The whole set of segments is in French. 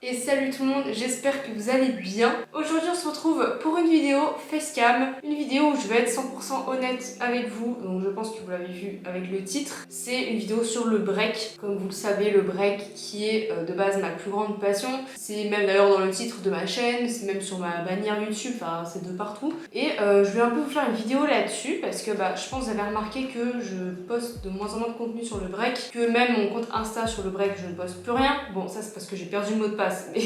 Et salut tout le monde, j'espère que vous allez bien. Aujourd'hui on se retrouve pour une vidéo facecam, une vidéo où je vais être 100% honnête avec vous, donc je pense que vous l'avez vu avec le titre. C'est une vidéo sur le break, comme vous le savez, le break qui est de base ma plus grande passion. C'est même d'ailleurs dans le titre de ma chaîne, c'est même sur ma bannière YouTube, enfin c'est de partout. Et je vais un peu vous faire une vidéo là-dessus parce que je pense que vous avez remarqué que je poste de moins en moins de contenu sur le break, que même mon compte Insta sur le break je ne poste plus rien. Bon ça c'est parce que j'ai perdu le mot de passe. Mais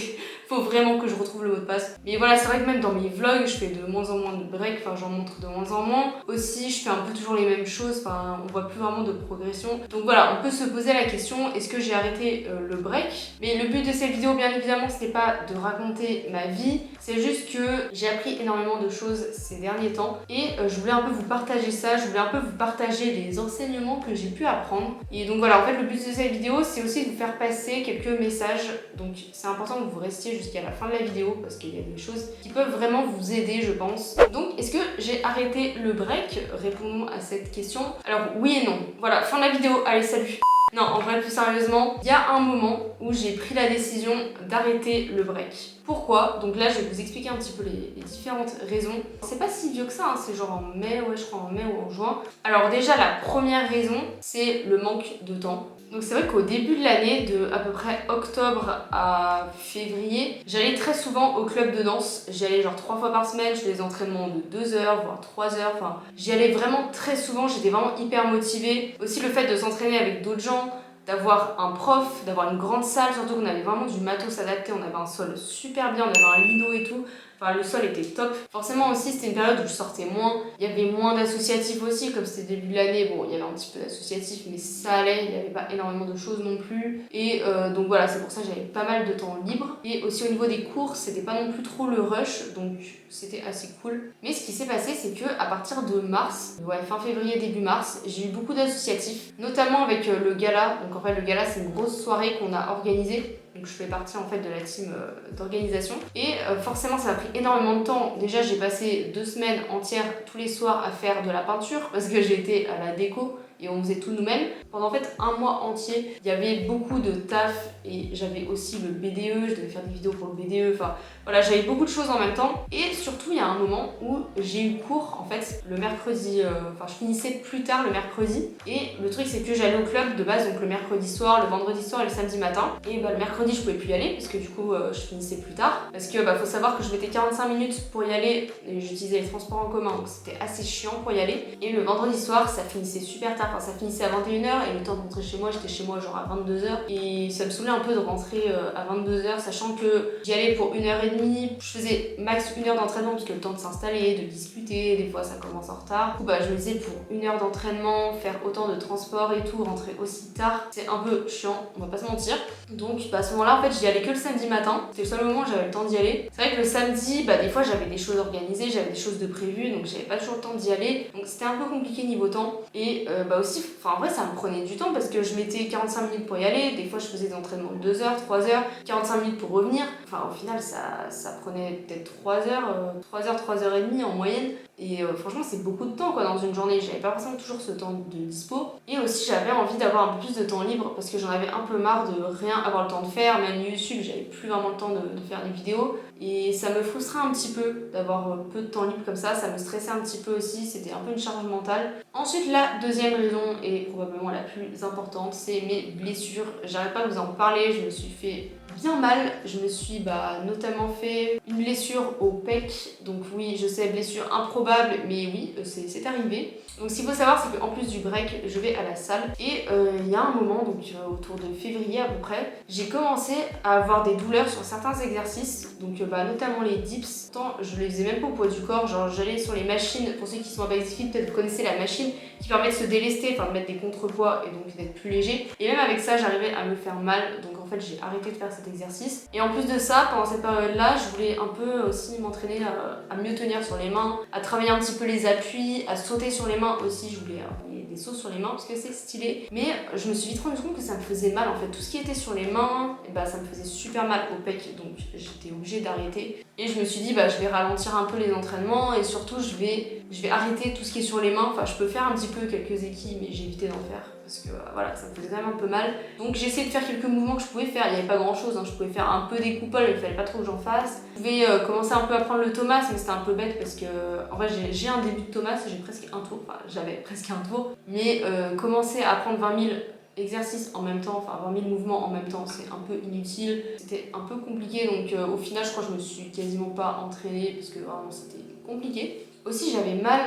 faut vraiment que je retrouve le mot de passe. Mais voilà, c'est vrai que même dans mes vlogs, je fais de moins en moins de break, enfin j'en montre de moins en moins. Aussi, je fais un peu toujours les mêmes choses, enfin on voit plus vraiment de progression. Donc voilà, on peut se poser la question, est-ce que j'ai arrêté le break? Mais le but de cette vidéo, bien évidemment, ce n'est pas de raconter ma vie, c'est juste que j'ai appris énormément de choses ces derniers temps et je voulais un peu vous partager ça, je voulais un peu vous partager les enseignements que j'ai pu apprendre. Et donc voilà, en fait le but de cette vidéo, c'est aussi de vous faire passer quelques messages. Donc c'est important que vous restiez jusqu'à la fin de la vidéo parce qu'il y a des choses qui peuvent vraiment vous aider, je pense. Donc, est-ce que j'ai arrêté le break? Répondons à cette question. Alors, oui et non. Voilà, fin de la vidéo. Allez, salut! Non, en vrai, plus sérieusement, il y a un moment où j'ai pris la décision d'arrêter le break. Pourquoi? Donc là, je vais vous expliquer un petit peu les différentes raisons. C'est pas si vieux que ça, hein, c'est genre en mai, ouais, je crois en mai ou en juin. Alors déjà, la première raison, c'est le manque de temps. Donc c'est vrai qu'au début de l'année, de à peu près octobre à février, j'allais très souvent au club de danse. J'y allais genre 3 fois par semaine, je faisais des entraînements de 2 heures, voire 3 heures. Enfin, j'y allais vraiment très souvent, j'étais vraiment hyper motivée. Aussi le fait de s'entraîner avec d'autres gens, d'avoir un prof, d'avoir une grande salle, surtout qu'on avait vraiment du matos adapté, on avait un sol super bien, on avait un lido et tout. Enfin, le sol était top. Forcément aussi, c'était une période où je sortais moins. Il y avait moins d'associatifs aussi, comme c'était début de l'année. Bon, il y avait un petit peu d'associatifs, mais ça allait. Il n'y avait pas énormément de choses non plus. Et donc voilà, c'est pour ça que j'avais pas mal de temps libre. Et aussi au niveau des cours, c'était pas non plus trop le rush, donc c'était assez cool. Mais ce qui s'est passé, c'est que à partir de mars, fin février, début mars, j'ai eu beaucoup d'associatifs, notamment avec le gala. Donc en fait, le gala, c'est une grosse soirée qu'on a organisée. Donc je fais partie en fait de la team d'organisation. Et forcément ça m'a pris énormément de temps. Déjà j'ai passé 2 semaines entières tous les soirs à faire de la peinture parce que j'étais à la déco et on faisait tout nous-mêmes. Pendant en fait un mois entier, il y avait beaucoup de taf et j'avais aussi le BDE, je devais faire des vidéos pour le BDE, enfin voilà, j'avais beaucoup de choses en même temps. Et surtout, il y a un moment où j'ai eu cours en fait le mercredi, je finissais plus tard le mercredi. Et le truc c'est que j'allais au club de base, donc le mercredi soir, le vendredi soir et le samedi matin. Et le mercredi je pouvais plus y aller parce que du coup je finissais plus tard. Parce que faut savoir que je mettais 45 minutes pour y aller et j'utilisais les transports en commun, donc c'était assez chiant pour y aller. Et le vendredi soir ça finissait super tard, ça finissait à 21h et le temps de rentrer chez moi, j'étais chez moi genre à 22h. Et ça me saoulait un peu de rentrer à 22h, sachant que j'y allais pour 1h30. Je faisais max 1 heure d'entraînement parce que le temps de s'installer, de discuter, des fois ça commence en retard. Du coup je me disais pour 1 heure d'entraînement, faire autant de transport et tout, rentrer aussi tard, c'est un peu chiant, on va pas se mentir. Donc à ce moment-là en fait j'y allais que le samedi matin, c'était le seul moment où j'avais le temps d'y aller. C'est vrai que le samedi, des fois j'avais des choses organisées, j'avais des choses de prévues, donc j'avais pas toujours le temps d'y aller. Donc c'était un peu compliqué niveau temps. Et aussi, en vrai ça me prenait du temps parce que je mettais 45 minutes pour y aller, des fois je faisais des entraînements de 2 heures, 3 heures, 45 minutes pour revenir. Enfin au final ça prenait peut-être 3 heures, 3h30 en moyenne. Et franchement c'est beaucoup de temps quoi dans une journée, j'avais pas forcément toujours ce temps de dispo. Et aussi j'avais envie d'avoir un peu plus de temps libre parce que j'en avais un peu marre de rien avoir le temps de faire, même YouTube j'avais plus vraiment le temps de faire des vidéos. Et ça me frustrait un petit peu d'avoir peu de temps libre comme ça me stressait un petit peu aussi, c'était un peu une charge mentale. Ensuite la deuxième raison, et probablement la plus importante, c'est mes blessures. J'arrête pas de vous en parler, je me suis fait bien mal. Je me suis notamment fait une blessure au pec. Donc oui, je sais, blessure improbable, mais oui, c'est arrivé. Donc ce qu'il faut savoir, c'est qu'en plus du break, je vais à la salle. Et il y a un moment, donc autour de février à peu près, j'ai commencé à avoir des douleurs sur certains exercices. Donc notamment les dips. Pourtant, je les faisais même pas au poids du corps. Genre j'allais sur les machines, pour ceux qui sont en basic, peut-être vous connaissez la machine qui permet de se délester, de mettre des contrepoids et donc d'être plus léger. Et même avec ça, j'arrivais à me faire mal. Donc en fait, j'ai arrêté de faire cet exercice. Et en plus de ça, pendant cette période-là, je voulais un peu aussi m'entraîner à mieux tenir sur les mains, à travailler un petit peu les appuis, à sauter sur les mains aussi. Je voulais des sauts sur les mains parce que c'est stylé. Mais je me suis vite rendu compte que ça me faisait mal en fait. Tout ce qui était sur les mains, ça me faisait super mal au pec. Donc j'étais obligée d'arrêter. Et je me suis dit, je vais ralentir un peu les entraînements et surtout, je vais Je vais arrêter tout ce qui est sur les mains. Enfin, je peux faire un petit peu quelques équilles, mais j'ai évité d'en faire parce que voilà, ça me faisait quand même un peu mal. Donc j'ai essayé de faire quelques mouvements que je pouvais faire. Il n'y avait pas grand chose, hein. Je pouvais faire un peu des coupoles, il fallait pas trop que j'en fasse. Je pouvais commencer un peu à prendre le Thomas, mais c'était un peu bête parce que en vrai j'ai un début de Thomas, j'ai presque un tour. Enfin, j'avais presque un tour, mais commencer à prendre 20 000 exercices en même temps, enfin 20 000 mouvements en même temps, c'est un peu inutile. C'était un peu compliqué, donc au final, je crois que je me suis quasiment pas entraînée parce que vraiment c'était compliqué. Aussi, j'avais mal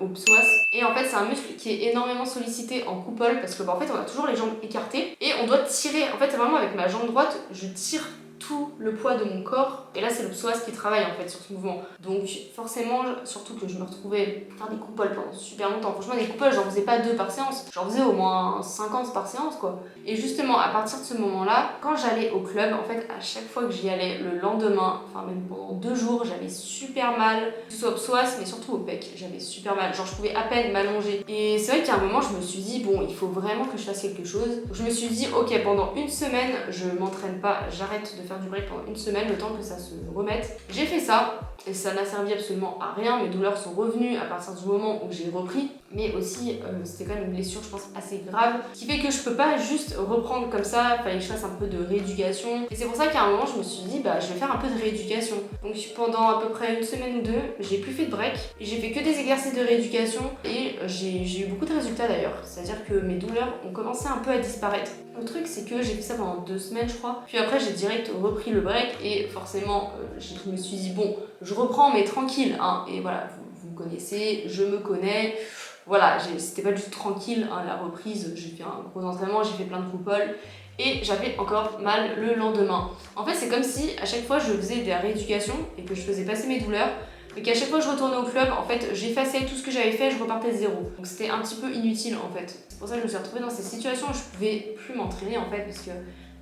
au psoas, et en fait c'est un muscle qui est énormément sollicité en coupole parce que en fait on a toujours les jambes écartées et on doit tirer. En fait vraiment avec ma jambe droite je tire tout le poids de mon corps, et là c'est le psoas qui travaille en fait sur ce mouvement. Donc forcément, surtout que je me retrouvais à faire des coupoles pendant super longtemps. Franchement, des coupoles j'en faisais pas 2 par séance, j'en faisais au moins 50 par séance quoi. Et justement à partir de ce moment là, quand j'allais au club, en fait à chaque fois que j'y allais le lendemain, enfin même pendant 2 jours, j'avais super mal, que ce soit au psoas mais surtout au pec, j'avais super mal, genre je pouvais à peine m'allonger. Et c'est vrai qu'à un moment je me suis dit bon, il faut vraiment que je fasse quelque chose. Donc, je me suis dit ok, pendant une semaine je m'entraîne pas, j'arrête de faire du break pendant une semaine, le temps que ça se remette. J'ai fait ça et ça n'a servi absolument à rien. Mes douleurs sont revenues à partir du moment où j'ai repris, mais aussi c'était quand même une blessure je pense assez grave qui fait que je peux pas juste reprendre comme ça, il fallait que je fasse un peu de rééducation. Et c'est pour ça qu'à un moment je me suis dit bah je vais faire un peu de rééducation. Donc pendant à peu près une semaine ou 2, j'ai plus fait de break et j'ai fait que des exercices de rééducation, et j'ai eu beaucoup de résultats d'ailleurs, c'est à dire que mes douleurs ont commencé un peu à disparaître. Le truc c'est que j'ai fait ça pendant 2 semaines je crois, puis après j'ai direct repris le break et forcément je me suis dit bon, je reprends mais tranquille hein. Et voilà, vous connaissez, je me connais, voilà, c'était pas du tout tranquille hein, la reprise. J'ai fait un gros entraînement, j'ai fait plein de coupoles et j'avais encore mal le lendemain. En fait c'est comme si à chaque fois je faisais de la rééducation et que je faisais passer mes douleurs, mais qu'à chaque fois que je retournais au club, en fait, j'effaçais tout ce que j'avais fait et je repartais de zéro. Donc c'était un petit peu inutile en fait. C'est pour ça que je me suis retrouvée dans ces situations où je pouvais plus m'entraîner en fait parce que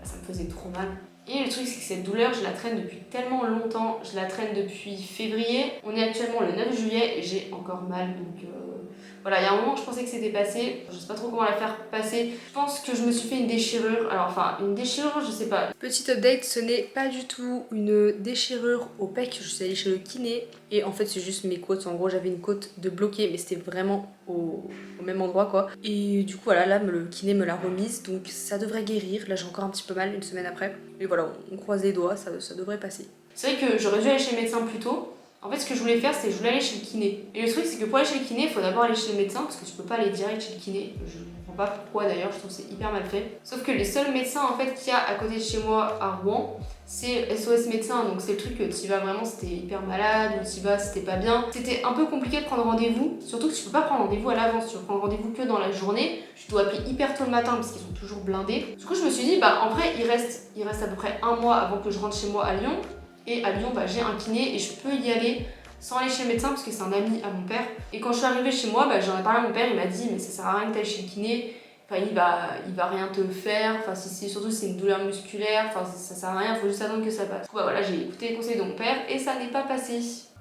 ça me faisait trop mal. Et le truc c'est que cette douleur, je la traîne depuis tellement longtemps, je la traîne depuis février. On est actuellement le 9 juillet et j'ai encore mal, donc voilà, il y a un moment je pensais que c'était passé, je sais pas trop comment la faire passer. Je pense que je me suis fait une déchirure, alors enfin une déchirure je sais pas. Petit update, ce n'est pas du tout une déchirure au pec, je suis allée chez le kiné et en fait c'est juste mes côtes, en gros j'avais une côte de bloquée mais c'était vraiment au même endroit quoi. Et du coup voilà, là le kiné me l'a remise donc ça devrait guérir, là j'ai encore un petit peu mal une semaine après. Mais voilà, on croise les doigts, ça devrait passer. C'est vrai que j'aurais dû aller chez le médecin plus tôt. En fait, ce que je voulais faire, c'est que je voulais aller chez le kiné. Et le truc, c'est que pour aller chez le kiné, il faut d'abord aller chez le médecin parce que tu peux pas aller direct chez le kiné. Je comprends pas pourquoi d'ailleurs, je trouve que c'est hyper mal fait. Sauf que les seuls médecins en fait qu'il y a à côté de chez moi à Rouen, c'est SOS médecin. Donc c'est le truc que tu vas vraiment si t'es hyper malade ou tu vas si t'es pas bien. C'était un peu compliqué de prendre rendez-vous, surtout que tu peux pas prendre rendez-vous à l'avance. Tu peux prendre rendez-vous que dans la journée. Tu dois appeler hyper tôt le matin parce qu'ils sont toujours blindés. Du coup, je me suis dit, bah en vrai, il reste à peu près un mois avant que je rentre chez moi à Lyon. Et à Lyon, bah, j'ai un kiné et je peux y aller sans aller chez le médecin parce que c'est un ami à mon père. Et quand je suis arrivée chez moi, bah, j'en ai parlé à mon père, il m'a dit mais ça sert à rien que t'ailles chez le kiné, enfin il va rien te faire, enfin surtout si c'est une douleur musculaire, enfin ça sert à rien, faut juste attendre que ça passe. Du coup bah voilà, j'ai écouté les conseils de mon père et ça n'est pas passé.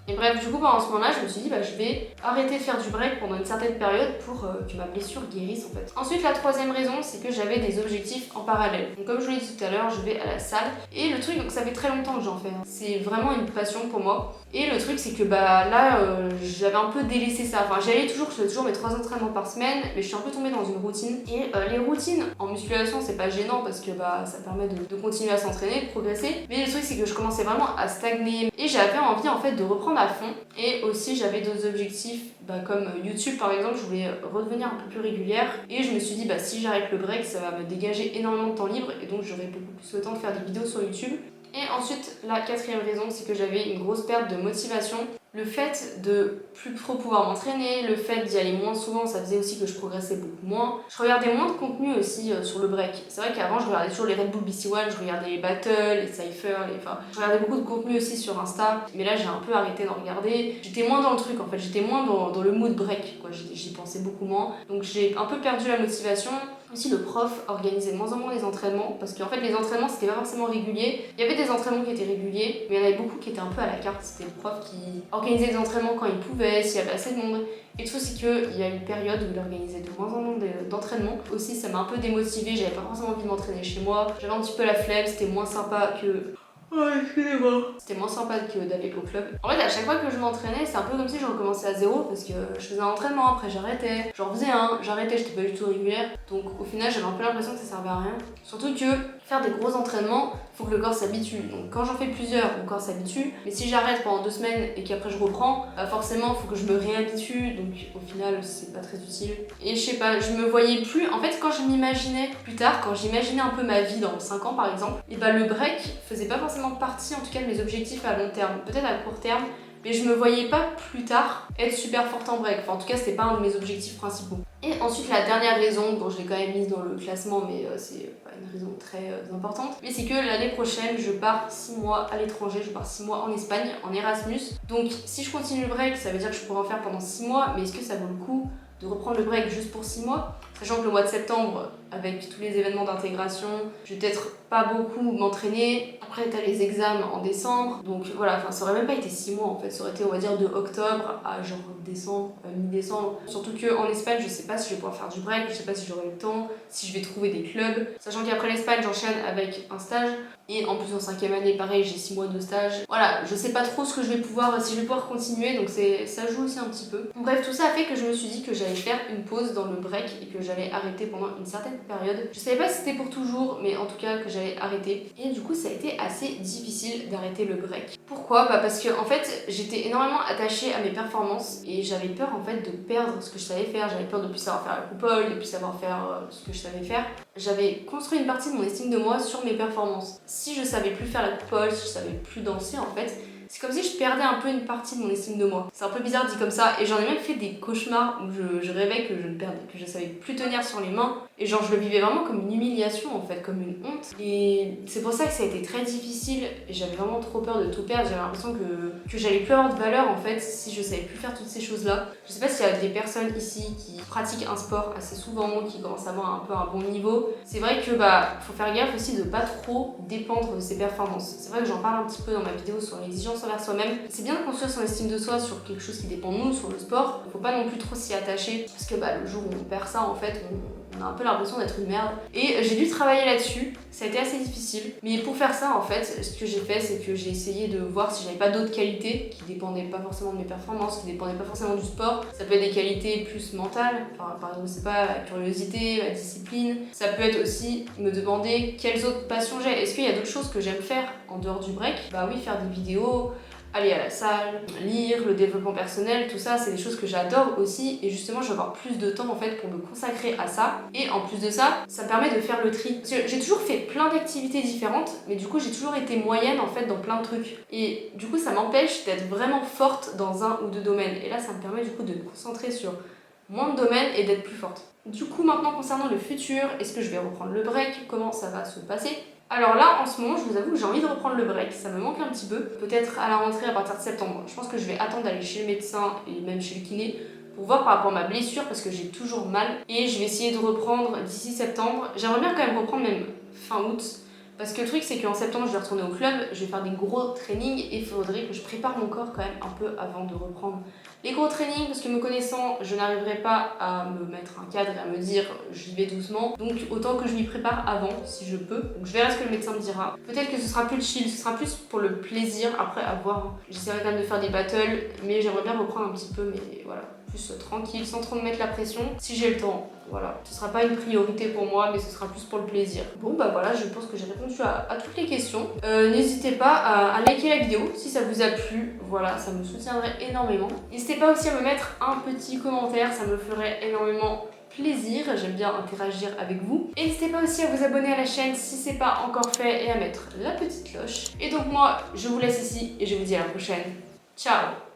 Et bref, du coup, pendant ce moment-là, je me suis dit, bah, je vais arrêter de faire du break pendant une certaine période pour que ma blessure guérisse en fait. Ensuite, la troisième raison, c'est que j'avais des objectifs en parallèle. Donc, comme je vous l'ai dit tout à l'heure, je vais à la salle. Et le truc, donc ça fait très longtemps que j'en fais. Hein. C'est vraiment une passion pour moi. Et le truc, c'est que bah là, j'avais un peu délaissé ça. Enfin, je faisais toujours mes 3 entraînements par semaine, mais je suis un peu tombée dans une routine. Et les routines en musculation, c'est pas gênant parce que bah ça permet de continuer à s'entraîner, de progresser. Mais le truc, c'est que je commençais vraiment à stagner. Et j'avais envie en fait de reprendre à fond. Et aussi j'avais d'autres objectifs comme YouTube par exemple, je voulais redevenir un peu plus régulière et je me suis dit bah si j'arrête le break ça va me dégager énormément de temps libre et donc j'aurai beaucoup plus le temps de faire des vidéos sur YouTube. Et ensuite la quatrième raison c'est que j'avais une grosse perte de motivation. Le fait de plus trop pouvoir m'entraîner, le fait d'y aller moins souvent, ça faisait aussi que je progressais beaucoup moins. Je regardais moins de contenu aussi sur le break. C'est vrai qu'avant, je regardais toujours les Red Bull BC1, je regardais les battles, les cyphers, je regardais beaucoup de contenu aussi sur Insta. Mais là, j'ai un peu arrêté d'en regarder. J'étais moins dans le truc en fait, j'étais moins dans le mood break, quoi. J'y pensais beaucoup moins. Donc j'ai un peu perdu la motivation. Aussi le prof organisait de moins en moins les entraînements parce qu'en fait les entraînements c'était pas forcément régulier. Il y avait des entraînements qui étaient réguliers mais il y en avait beaucoup qui étaient un peu à la carte. C'était le prof qui organisait des entraînements quand il pouvait, s'il y avait assez de monde. Et le truc c'est qu'il y a une période où il organisait de moins en moins d'entraînements. Aussi ça m'a un peu démotivée, j'avais pas forcément envie de m'entraîner chez moi. J'avais un petit peu la flemme, c'était moins sympa que Ouais, excusez-moi. C'était moins sympa que d'aller au club. En fait, à chaque fois que je m'entraînais, c'est un peu comme si je recommençais à zéro parce que je faisais un entraînement, après j'arrêtais. J'en faisais un, j'arrêtais, j'étais pas du tout régulière. Donc au final, j'avais un peu l'impression que ça servait à rien. Surtout que faire des gros entraînements, faut que le corps s'habitue. Donc quand j'en fais plusieurs, mon corps s'habitue. Mais si j'arrête pendant 2 semaines et qu'après je reprends, forcément, faut que je me réhabitue. Donc au final, c'est pas très utile. Et je sais pas, je me voyais plus. En fait, quand je m'imaginais plus tard, quand j'imaginais un peu ma vie dans 5 ans par exemple, et bah le break faisait pas forcément partie en tout cas de mes objectifs à long terme. Peut-être à court terme, mais je me voyais pas plus tard être super forte en break. Enfin, en tout cas, c'était pas un de mes objectifs principaux. Et ensuite, la dernière raison, bon, je l'ai quand même mise dans le classement, mais c'est pas une raison très importante, mais c'est que l'année prochaine, je pars 6 mois à l'étranger, je pars 6 mois en Espagne, en Erasmus. Donc, si je continue le break, ça veut dire que je pourrais en faire pendant 6 mois, mais est-ce que ça vaut le coup de reprendre le break juste pour 6 mois, sachant que le mois de septembre, avec tous les événements d'intégration, je vais peut-être pas beaucoup m'entraîner. Après, t'as les examens en décembre, donc voilà, enfin, ça aurait même pas été 6 mois en fait, ça aurait été, on va dire, de octobre à genre décembre, mi-décembre. Surtout qu'en Espagne, je sais pas si je vais pouvoir faire du break, je sais pas si j'aurai le temps, si je vais trouver des clubs, sachant qu'après l'Espagne, j'enchaîne avec un stage. Et en plus en 5e année, pareil, j'ai 6 mois de stage. Voilà, je sais pas trop ce que je vais pouvoir, si je vais pouvoir continuer, donc ça joue aussi un petit peu. Bref, tout ça a fait que je me suis dit que j'allais faire une pause dans le break et que j'allais arrêter pendant une certaine période. Je savais pas si c'était pour toujours, mais en tout cas que j'allais arrêter. Et du coup, ça a été assez difficile d'arrêter le break. Pourquoi ? Bah parce que en fait, j'étais énormément attachée à mes performances et j'avais peur en fait de perdre ce que je savais faire. J'avais peur de plus savoir faire la coupole, de plus savoir faire ce que je savais faire. J'avais construit une partie de mon estime de moi sur mes performances. Si je savais plus faire la coupole, si je savais plus danser en fait, c'est comme si je perdais un peu une partie de mon estime de moi. C'est un peu bizarre dit comme ça, et j'en ai même fait des cauchemars où je rêvais que je ne perdais, que je savais plus tenir sur les mains, et genre je le vivais vraiment comme une humiliation en fait, comme une honte. Et c'est pour ça que ça a été très difficile, et j'avais vraiment trop peur de tout perdre. J'avais l'impression que j'allais plus avoir de valeur en fait si je savais plus faire toutes ces choses-là. Je sais pas s'il y a des personnes ici qui pratiquent un sport assez souvent, qui commencent à avoir un peu un bon niveau. C'est vrai que faut faire gaffe aussi de pas trop dépendre de ses performances. C'est vrai que j'en parle un petit peu dans ma vidéo sur l'exigence envers soi-même. C'est bien de construire son estime de soi sur quelque chose qui dépend de nous, sur le sport. Faut pas non plus trop s'y attacher parce que le jour où on perd ça en fait, on a un peu l'impression d'être une merde. Et j'ai dû travailler là-dessus, ça a été assez difficile. Mais pour faire ça en fait, ce que j'ai fait, c'est que j'ai essayé de voir si j'avais pas d'autres qualités qui dépendaient pas forcément de mes performances, qui dépendaient pas forcément du sport. Ça peut être des qualités plus mentales, enfin, par exemple, c'est pas la curiosité, la discipline. Ça peut être aussi me demander quelles autres passions j'ai. Est-ce qu'il y a d'autres choses que j'aime faire en dehors du break ? Bah oui, faire des vidéos, aller à la salle, lire, le développement personnel, tout ça, c'est des choses que j'adore aussi. Et justement, je vais avoir plus de temps en fait pour me consacrer à ça. Et en plus de ça, ça me permet de faire le tri. Parce que j'ai toujours fait plein d'activités différentes, mais du coup, j'ai toujours été moyenne en fait dans plein de trucs. Et du coup, ça m'empêche d'être vraiment forte dans un ou deux domaines. Et là, ça me permet du coup de me concentrer sur moins de domaines et d'être plus forte. Du coup, maintenant, concernant le futur, est-ce que je vais reprendre le break ? Comment ça va se passer ? Alors là, en ce moment, je vous avoue que j'ai envie de reprendre le break, ça me manque un petit peu. Peut-être à la rentrée à partir de septembre. Je pense que je vais attendre d'aller chez le médecin et même chez le kiné pour voir par rapport à ma blessure parce que j'ai toujours mal. Et je vais essayer de reprendre d'ici septembre. J'aimerais bien quand même reprendre même fin août. Parce que le truc, c'est qu'en septembre, je vais retourner au club, je vais faire des gros trainings et il faudrait que je prépare mon corps quand même un peu avant de reprendre les gros trainings. Parce que me connaissant, je n'arriverai pas à me mettre un cadre et à me dire j'y vais doucement. Donc autant que je m'y prépare avant, si je peux. Donc je verrai ce que le médecin me dira. Peut-être que ce sera plus chill, ce sera plus pour le plaisir. Après, à voir. J'essaierai quand même de faire des battles, mais j'aimerais bien reprendre un petit peu, mais voilà. Plus tranquille, sans trop me mettre la pression, si j'ai le temps. Voilà, ce sera pas une priorité pour moi, mais ce sera plus pour le plaisir. Bon bah voilà, je pense que j'ai répondu à toutes les questions. N'hésitez pas à liker la vidéo si ça vous a plu. Voilà, ça me soutiendrait énormément. N'hésitez pas aussi à me mettre un petit commentaire, ça me ferait énormément plaisir. J'aime bien interagir avec vous. Et n'hésitez pas aussi à vous abonner à la chaîne si c'est pas encore fait et à mettre la petite cloche. Et donc moi, je vous laisse ici et je vous dis à la prochaine. Ciao!